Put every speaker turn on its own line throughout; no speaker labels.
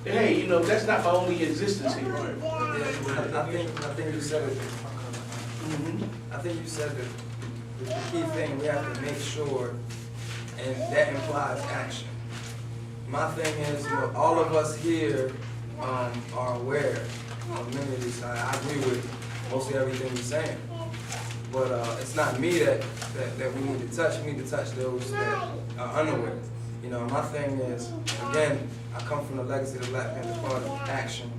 hey, you know, that's not my only existence here.
Yeah, I think you said it. I think you said that the key thing we have to make sure, and that implies action. My thing is, you know, all of us here are aware of many of these. I agree with mostly everything you're saying, but it's not me that we need to touch. We need to touch those that are unaware. You know, my thing is, again, I come from the legacy of the Black Panther Party, action.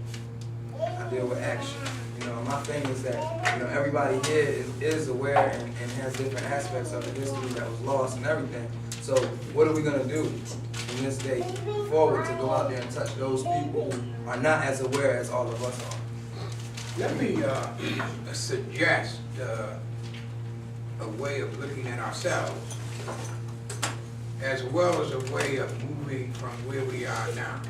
I deal with action. You know, my thing is that, you know, everybody here is aware and has different aspects of the history that was lost and everything. So what are we going to do from this day forward to go out there and touch those people who are not as aware as all of us are?
Let me suggest a way of looking at ourselves as well as a way of moving from where we are now.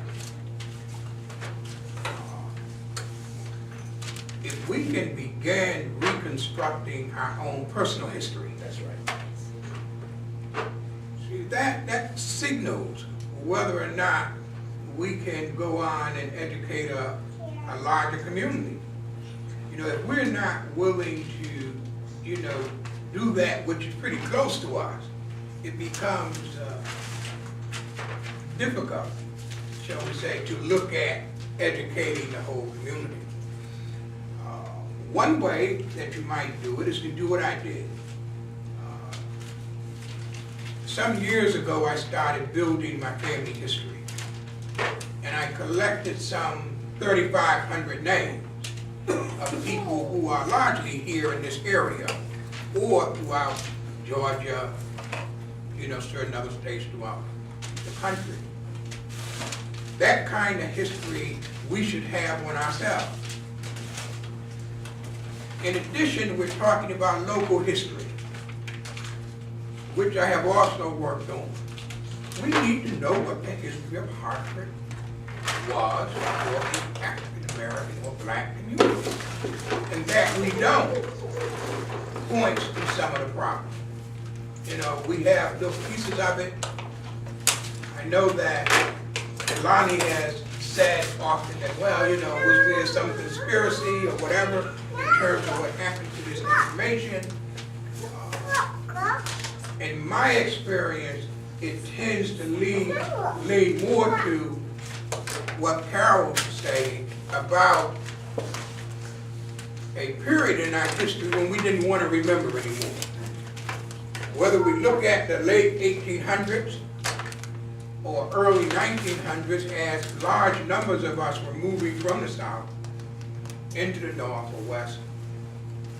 If we can begin reconstructing our own personal history,
That's right.
see, that signals whether or not we can go on and educate a larger community. You know, if we're not willing to, you know, do that, which is pretty close to us, it becomes difficult, shall we say, to look at educating the whole community. One way that you might do it is to do what I did. Some years ago, I started building my family history, and I collected some 3,500 names of people who are largely here in this area or throughout Georgia, you know, certain other states throughout the country. That kind of history we should have on ourselves. In addition, we're talking about local history, which I have also worked on. We need to know what the history of Hartford was for the African American or Black community. And that we don't points to some of the problems. You know, we have little pieces of it. I know that Lonnie has said often that, well, you know, was there some conspiracy or whatever in terms of what happened to this information? In my experience, it tends to lean more to what Carol was saying about a period in our history when we didn't want to remember anymore. Whether we look at the late 1800s or early 1900s, as large numbers of us were moving from the South into the North or West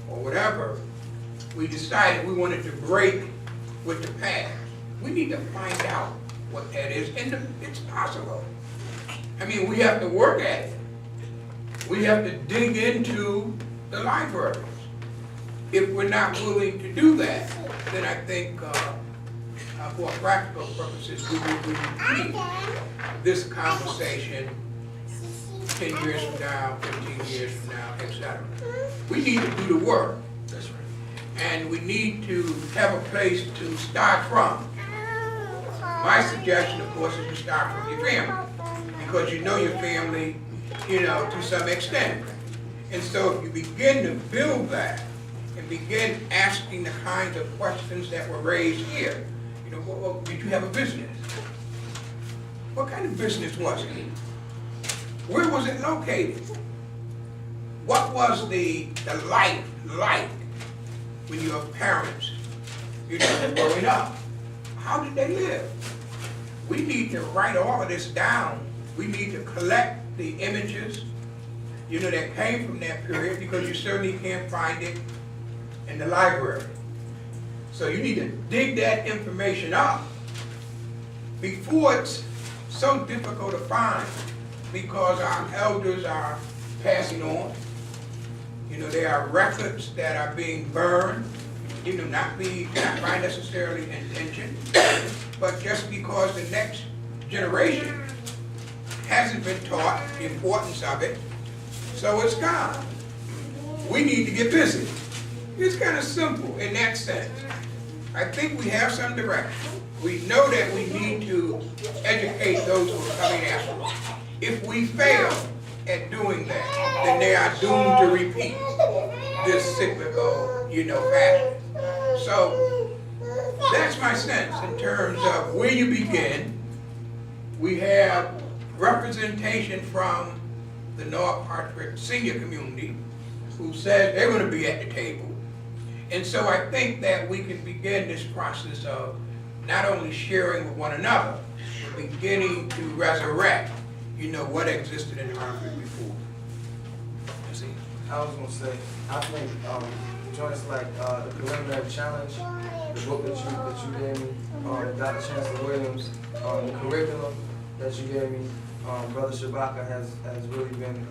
or whatever, we decided we wanted to break with the past. We need to find out what that is, and it's possible. I mean, we have to work at it. We have to dig into the libraries. If we're not willing to do that, then I think for practical purposes, we will repeat this conversation 10 years from now, 15 years from now, etc. We need to do the work.
That's right.
And we need to have a place to start from. My suggestion, of course, is to start from your family, because you know your family, you know, to some extent. And so if you begin to build that and begin asking the kinds of questions that were raised here, you know, well, did you have a business? What kind of business was it? Where was it located? What was the life like when your parents, you know, were growing up? How did they live? We need to write all of this down. We need to collect the images, you know, that came from that period, because you certainly can't find it in the library. So you need to dig that information up before it's so difficult to find, because our elders are passing on. You know, there are records that are being burned, you know, not by necessarily intention, but just because the next generation hasn't been taught the importance of it, so it's gone. We need to get busy. It's kind of simple in that sense. I think we have some direction. We know that we need to educate those who are coming after us. If we fail at doing that, then they are doomed to repeat this cyclical, fashion. So that's my sense in terms of where you begin. We have representation from the North Hartford senior community who said they're going to be at the table. And so I think that we can begin this process of not only sharing with one another, but beginning to resurrect, what existed in Hartford before. You see?
I was gonna say, I think joints like the preliminary challenge, the book that you gave me, Dr. Chancellor Williams, the curriculum that you gave me, Brother Shabaka has really been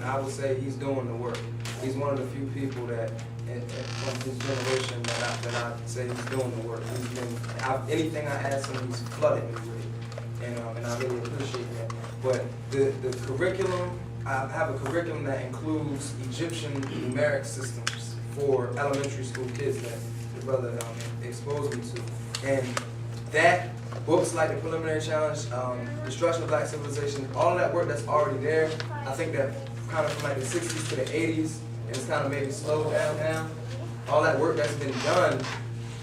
I would say he's doing the work. He's one of the few people that from his generation that I say he's doing the work. He's been anything I ask him, he's flooded me with it, and I really appreciate that. But the curriculum, I have a curriculum that includes Egyptian numeric systems for elementary school kids that the brother exposed me to, and that books like the preliminary challenge, Destruction of Black Civilization, all of that work that's already there. I think that kind of from like the 60s to the 80s, and it's kind of maybe slowed down now. All that work that's been done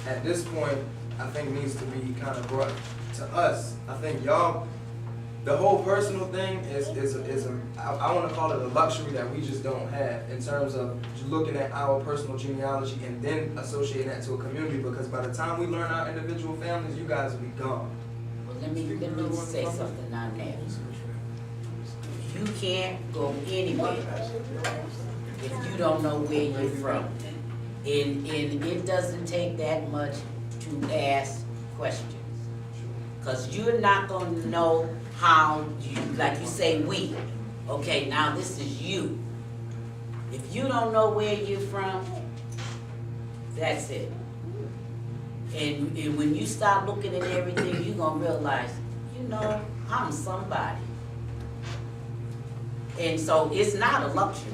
at this point, I think needs to be kind of brought to us. I think y'all, the whole personal thing I want to call it a luxury that we just don't have in terms of looking at our personal genealogy and then associating that to a community, because by the time we learn our individual families, you guys will be gone.
Well, let me say something on that. You can't go anywhere if you don't know where you're from. And it doesn't take that much to ask questions. Because you're not going to know how you, like you say, we. Okay, now this is you. If you don't know where you're from, that's it. And when you start looking at everything, you're going to realize, I'm somebody. And so it's not a luxury.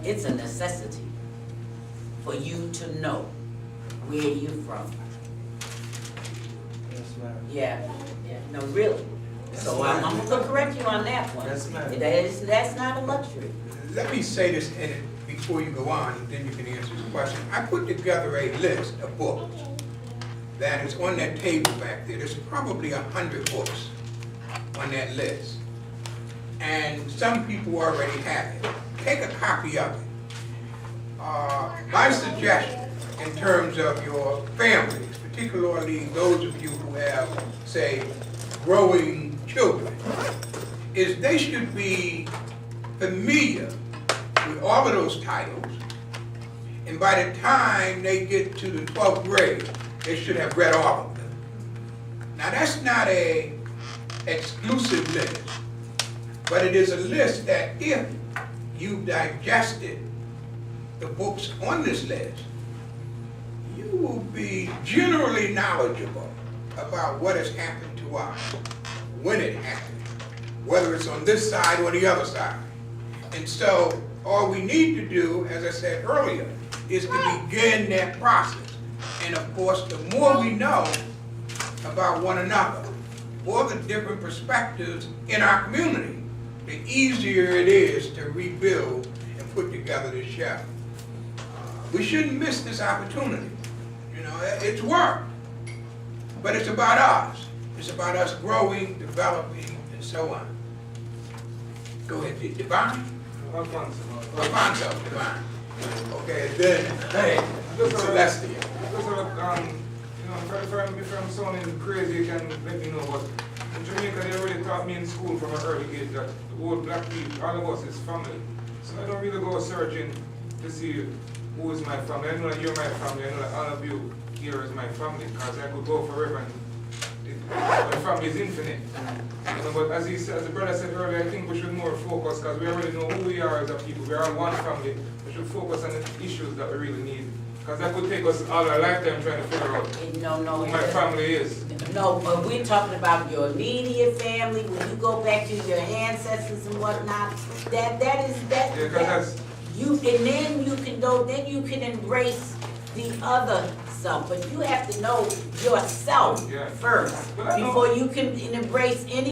It's a necessity for you to know where you're from.
Yes, ma'am.
Yeah, no, really. So I'm gonna correct you on that one.
Yes, ma'am.
That's not a luxury.
Let me say this in it before you go on, and then you can answer the question. I put together a list of books that is on that table back there. There's probably 100 books on that list. And some people already have it. Take a copy of it. My suggestion in terms of your families, particularly those of you who have, say, growing children, is they should be familiar with all of those titles, and by the time they get to the 12th grade, they should have read all of them. Now that's not an exclusive list, but it is a list that if you've digested the books on this list, you will be generally knowledgeable about what has happened to us, when it happened, whether it's on this side or the other side. And so all we need to do, as I said earlier, is to begin that process. And of course, the more we know about one another, or the different perspectives in our community, the easier it is to rebuild and put together this show. We shouldn't miss this opportunity. It's work, but it's about us. It's about us growing, developing, and so on. Go ahead, Divine? Alfonso, Divine. Okay, then, hey, Celestia.
If I'm sounding crazy, you can let me know, but in Jamaica, they already taught me in school from an early age that the whole black people, all of us is family. So I don't really go searching to see who is my family. I know that you're my family. I know that all of you here is my family, because I could go forever and my family is infinite. But as the brother said earlier, I think we should more focus, because we already know who we are as a people. We are all one family. We should focus on the issues that we really need. Because that could take us all our lifetime trying to figure out who my family is.
No, but we're talking about your immediate family, when you go back to your ancestors and whatnot, and then you can embrace the other self, but you have to know yourself
Yeah.
first
But I know-
before you can embrace any